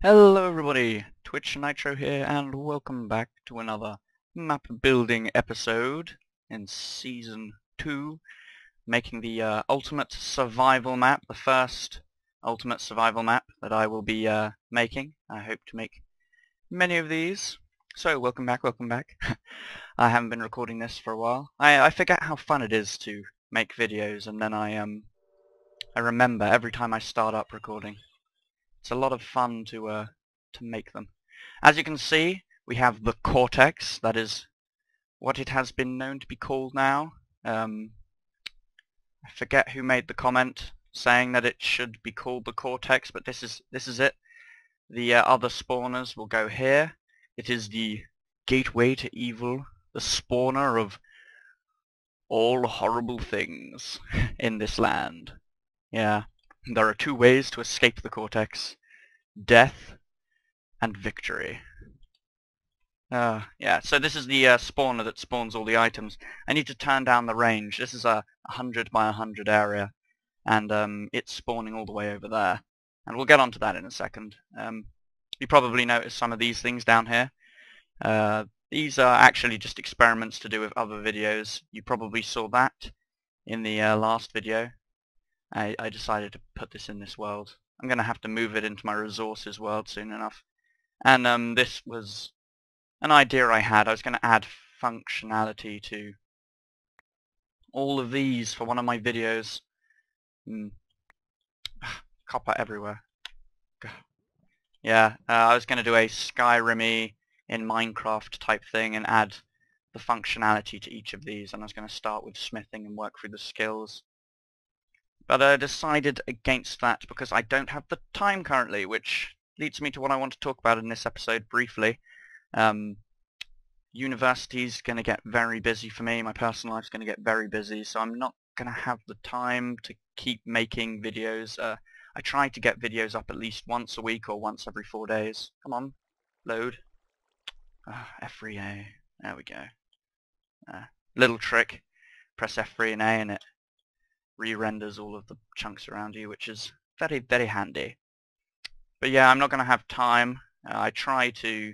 Hello everybody, Twitch Nitro here and welcome back to another map building episode in Season 2, making the Ultimate Survival map, the first Ultimate Survival map that I will be making. I hope to make many of these. So welcome back, welcome back. I haven't been recording this for a while. I forget how fun it is to make videos, and then I remember every time I start up recording. It's a lot of fun to make them. As you can see, we have the Cortex. That is what it has been known to be called now. I forget who made the comment saying that it should be called the Cortex, but this is it. The other spawners will go here. It is the gateway to evil, the spawner of all horrible things in this land. Yeah, there are two ways to escape the Cortex: death and victory. Yeah, so this is the spawner that spawns all the items. I need to turn down the range. This is a 100 by 100 area, and it's spawning all the way over there. And we'll get onto that in a second. You probably noticed some of these things down here. These are actually just experiments to do with other videos. You probably saw that in the last video. I decided to put this in this world. I'm going to have to move it into my resources world soon enough. And this was an idea I had. I was going to add functionality to all of these for one of my videos. Copper everywhere. Yeah, I was going to do a Skyrim-y in Minecraft type thing and add the functionality to each of these, and I was going to start with smithing and work through the skills. But I decided against that because I don't have the time currently, which leads me to what I want to talk about in this episode briefly. University's going to get very busy for me, my personal life's going to get very busy, so I'm not going to have the time to keep making videos. I try to get videos up at least once a week or once every 4 days. Come on, load. F3 A, there we go. Little trick, press F3 and A and it re-renders all of the chunks around you, which is very, very handy. But yeah, I'm not going to have time. I try to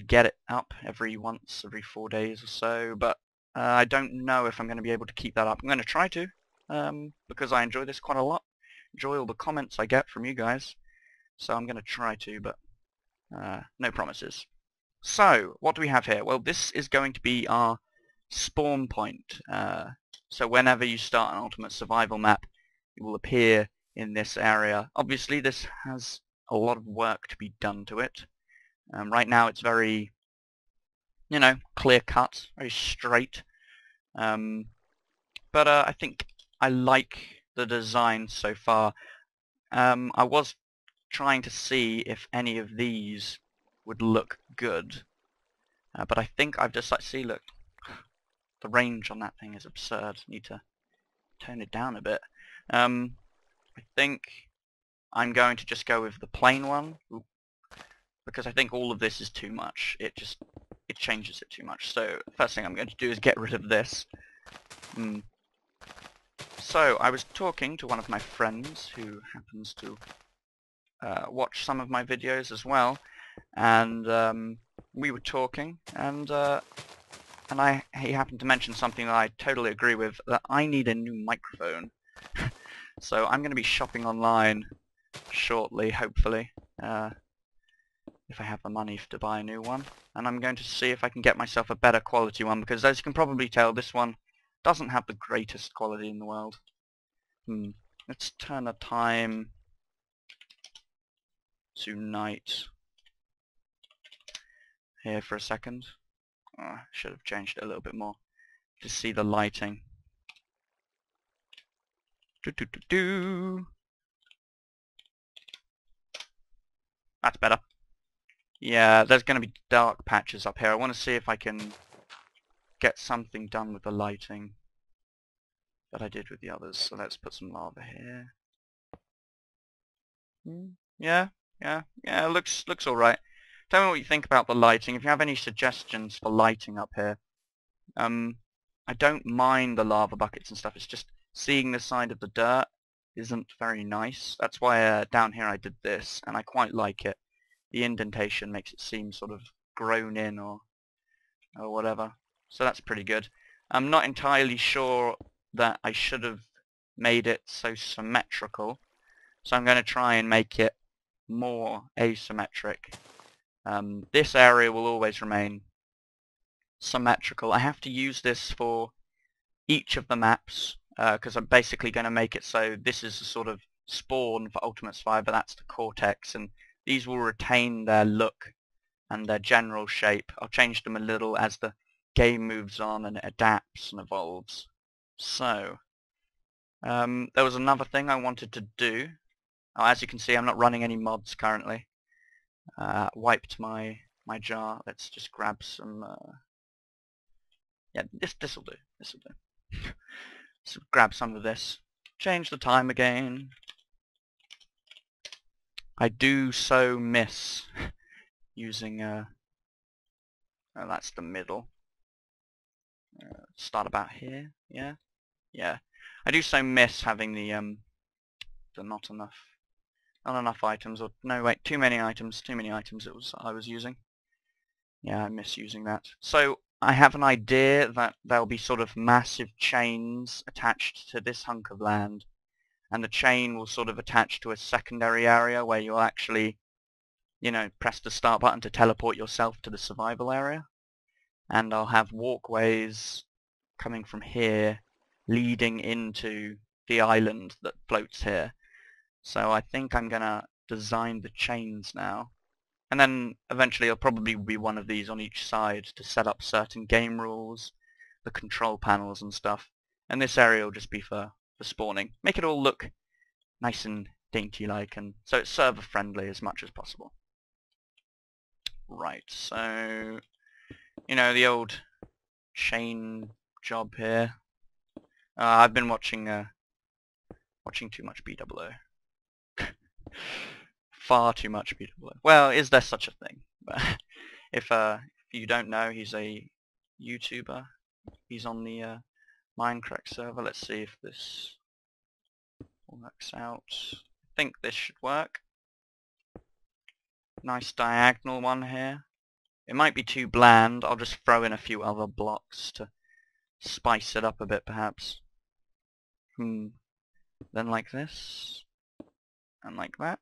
get it up every 4 days or so, but I don't know if I'm going to be able to keep that up. I'm going to try to, because I enjoy this quite a lot. Enjoy all the comments I get from you guys, so I'm going to try to, but no promises. So, what do we have here? Well, this is going to be our spawn point. So whenever you start an Ultimate Survival map, it will appear in this area. Obviously, this has a lot of work to be done to it. Right now it's very, clear cut, very straight. But I think I like the design so far. I was trying to see if any of these would look good. But I think I've just see, look, the range on that thing is absurd. Need to tone it down a bit. I think I'm going to just go with the plain one. Ooh, because I think all of this is too much. It changes it too much. So first thing I'm going to do is get rid of this. So I was talking to one of my friends who happens to watch some of my videos as well, and we were talking, and he happened to mention something that I totally agree with, that I need a new microphone. So I'm going to be shopping online shortly, hopefully. If I have the money to buy a new one, and I'm going to see if I can get myself a better quality one, because as you can probably tell, this one doesn't have the greatest quality in the world. Let's turn the time to night here for a second. Should have changed it a little bit more to see the lighting. That's better. Yeah, there's going to be dark patches up here. I want to see if I can get something done with the lighting that I did with the others. So let's put some lava here. Yeah, looks alright. Tell me what you think about the lighting. If you have any suggestions for lighting up here. I don't mind the lava buckets and stuff. It's just seeing the side of the dirt isn't very nice. That's why down here I did this, and I quite like it. The indentation makes it seem sort of grown in or whatever. So that's pretty good. I'm not entirely sure that I should have made it so symmetrical, so I'm going to try and make it more asymmetric. This area will always remain symmetrical. I have to use this for each of the maps because I'm basically going to make it so this is the sort of spawn for Ultimate Survivor, that's the Cortex, and these will retain their look and their general shape. I'll change them a little as the game moves on and it adapts and evolves. So, there was another thing I wanted to do. Oh, as you can see, I'm not running any mods currently. Wiped my jar. Let's just grab some. Yeah, this'll do. This'll do. So grab some of this. Change the time again. I do so miss using. Oh, that's the middle. Start about here. Yeah, yeah. I do so miss having the not enough items, or no wait, too many items I was using. Yeah, I miss using that. So I have an idea that there'll be sort of massive chains attached to this hunk of land, and the chain will sort of attach to a secondary area where you'll actually, you know, press the start button to teleport yourself to the survival area. And I'll have walkways coming from here leading into the island that floats here. So I think I'm gonna design the chains now. And then eventually there'll probably be one of these on each side to set up certain game rules, the control panels and stuff. And this area will just be for spawning. Make it all look nice and dainty-like, and so it's server-friendly as much as possible. Right, so, you know, the old chain job here. I've been watching too much BOO. Far too much BOO. Well, is there such a thing? If you don't know, he's a YouTuber. He's on the Minecraft server. Let's see if this works out. I think this should work. Nice diagonal one here. It might be too bland. I'll just throw in a few other blocks to spice it up a bit, perhaps. Then like this, and like that.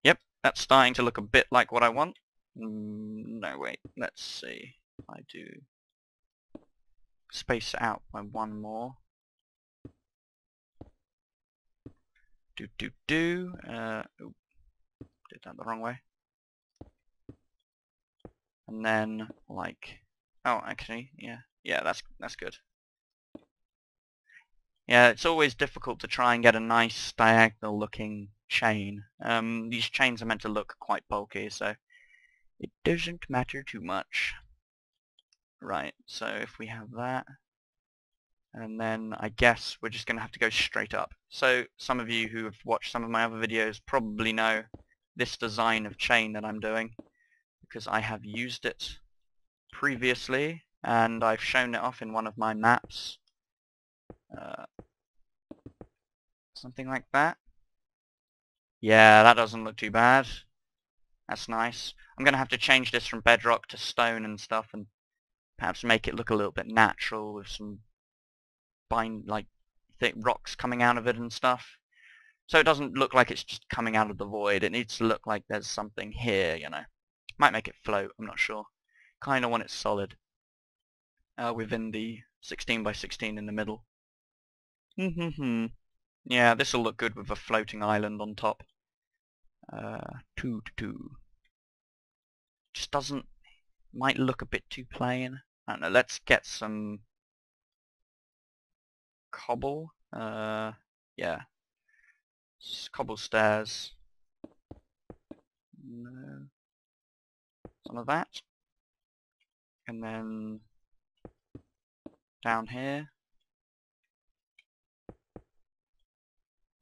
Yep, that's starting to look a bit like what I want. No, wait, let's see. I do space it out by one more. Ooh, did that the wrong way. And then like, oh, actually, yeah, that's good. Yeah, it's always difficult to try and get a nice diagonal looking chain. These chains are meant to look quite bulky, so it doesn't matter too much. Right, so if we have that, and then I guess we're just going to have to go straight up. So some of you who have watched some of my other videos probably know this design of chain that I'm doing, because I have used it previously, and I've shown it off in one of my maps. Something like that. Yeah, that doesn't look too bad. That's nice. I'm going to have to change this from bedrock to stone and stuff, and perhaps make it look a little bit natural with some like thick rocks coming out of it and stuff. So it doesn't look like it's just coming out of the void. It needs to look like there's something here, you know. Might make it float, I'm not sure. Kind of want it solid. Within the 16 by 16 in the middle. Yeah, this will look good with a floating island on top. 2 to 2. Just doesn't, might look a bit too plain. I don't know, let's get some cobble. Yeah. Cobble stairs. No. Some of that. And then down here.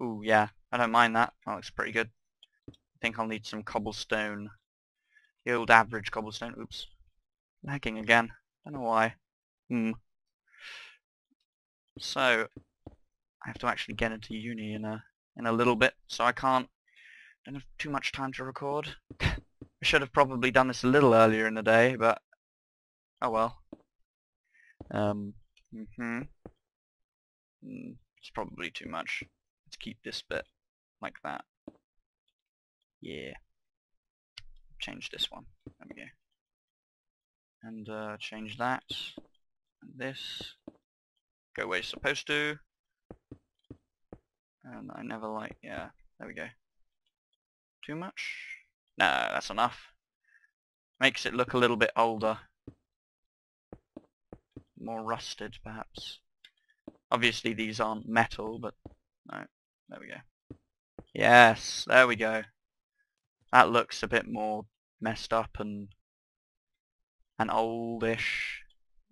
Ooh, yeah, I don't mind that. That looks pretty good. I think I'll need some cobblestone. The old average cobblestone. Oops. Lagging again. Don't know why. So, I have to actually get into uni in a little bit, so I don't have too much time to record. I should have probably done this a little earlier in the day, but oh well. It's probably too much. Let's keep this bit like that. Yeah. Change this one. There we go. And change that. And this. Go where you're supposed to. And I never like, yeah, there we go. Too much? No, that's enough. Makes it look a little bit older. More rusted, perhaps. Obviously these aren't metal, but no, there we go. Yes, there we go. That looks a bit more messed up and oldish.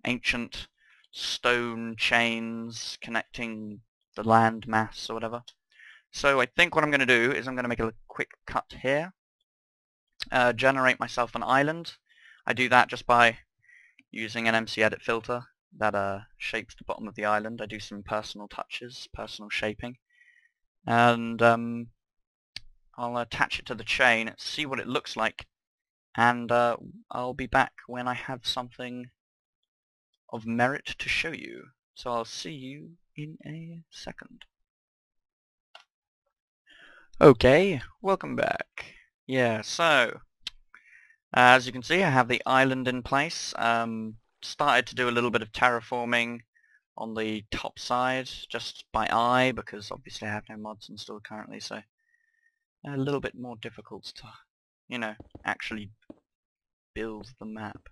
Ancient stone chains connecting the land mass or whatever. So I think what I'm going to do is I'm going to make a quick cut here. Generate myself an island. I do that just by using an MC Edit filter that shapes the bottom of the island. I do some personal touches, personal shaping. And I'll attach it to the chain, see what it looks like, and I'll be back when I have something of merit to show you. So I'll see you in a second. Okay, welcome back. Yeah, so as you can see, I have the island in place. Started to do a little bit of terraforming on the top side just by eye, because obviously I have no mods installed currently, so a little bit more difficult to, you know, actually build the map.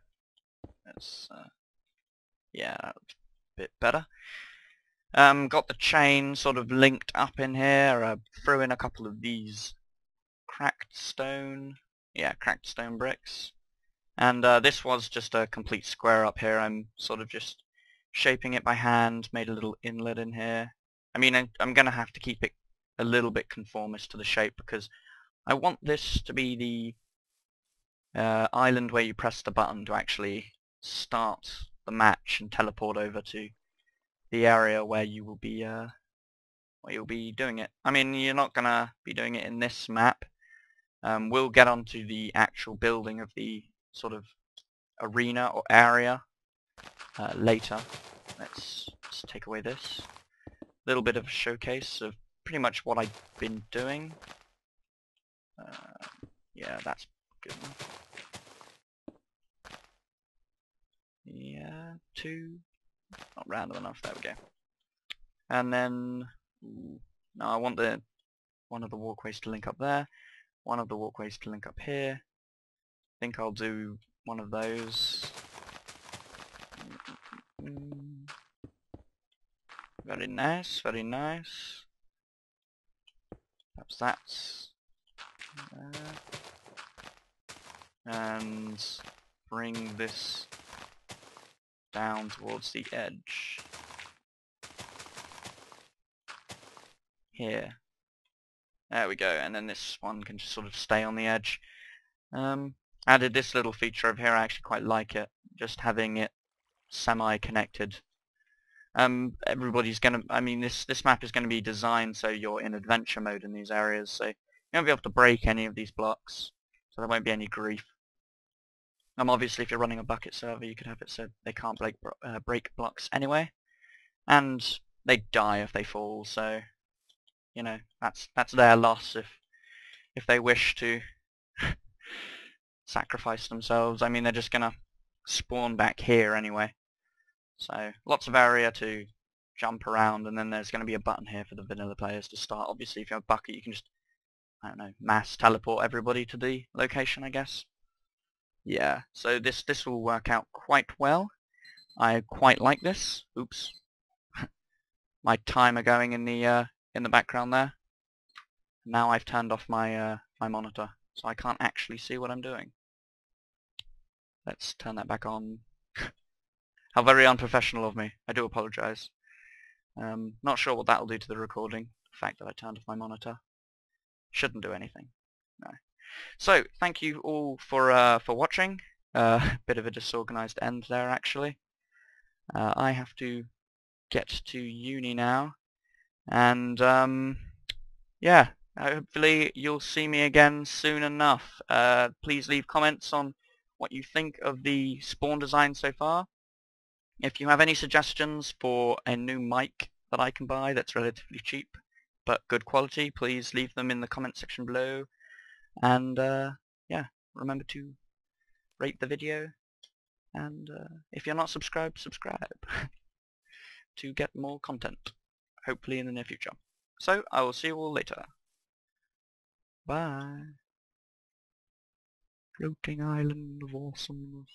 That's yeah, that's a bit better. Got the chain sort of linked up in here. Threw in a couple of these cracked stone bricks. And this was just a complete square up here. I'm sort of just shaping it by hand, made a little inlet in here. I mean, I'm going to have to keep it a little bit conformist to the shape because I want this to be the island where you press the button to actually start the match and teleport over to the area where you will be doing it. I mean, you're not going to be doing it in this map. We'll get onto the actual building of the sort of arena or area later. Let's take away this. Little bit of a showcase of pretty much what I've been doing. Yeah, that's good enough. Yeah, two. Not random enough. There we go. And then, now I want one of the walkways to link up there. One of the walkways to link up here. I think I'll do one of those. Very nice, very nice. Perhaps that's and bring this down towards the edge here. There we go, and then this one can just sort of stay on the edge. Added this little feature over here. I actually quite like it, just having it semi-connected. Everybody's gonna, I mean, this map is going to be designed so you're in adventure mode in these areas, so you won't be able to break any of these blocks, so there won't be any grief. Obviously, if you're running a bucket server, you could have it so they can't break blocks anyway, and they die if they fall. So, you know, that's their loss if they wish to sacrifice themselves. I mean, they're just gonna spawn back here anyway. So lots of area to jump around, and then there's going to be a button here for the vanilla players to start. Obviously, if you have a bucket, you can just, I don't know, mass teleport everybody to the location, I guess. Yeah, so this will work out quite well. I quite like this. Oops. My timer going in the background there. Now I've turned off my my monitor, so I can't actually see what I'm doing. Let's turn that back on. How very unprofessional of me. I do apologize. Not sure what that'll do to the recording, the fact that I turned off my monitor. Shouldn't do anything. No. So, thank you all for watching. Bit of a disorganized end there, actually. I have to get to uni now, And yeah, hopefully you'll see me again soon enough. Please leave comments on what you think of the spawn design so far. If you have any suggestions for a new mic that I can buy that's relatively cheap but good quality, please leave them in the comment section below. And yeah, remember to rate the video, and if you're not subscribed, subscribe to get more content, hopefully in the near future. So I will see you all later. Bye. Floating island of awesomeness.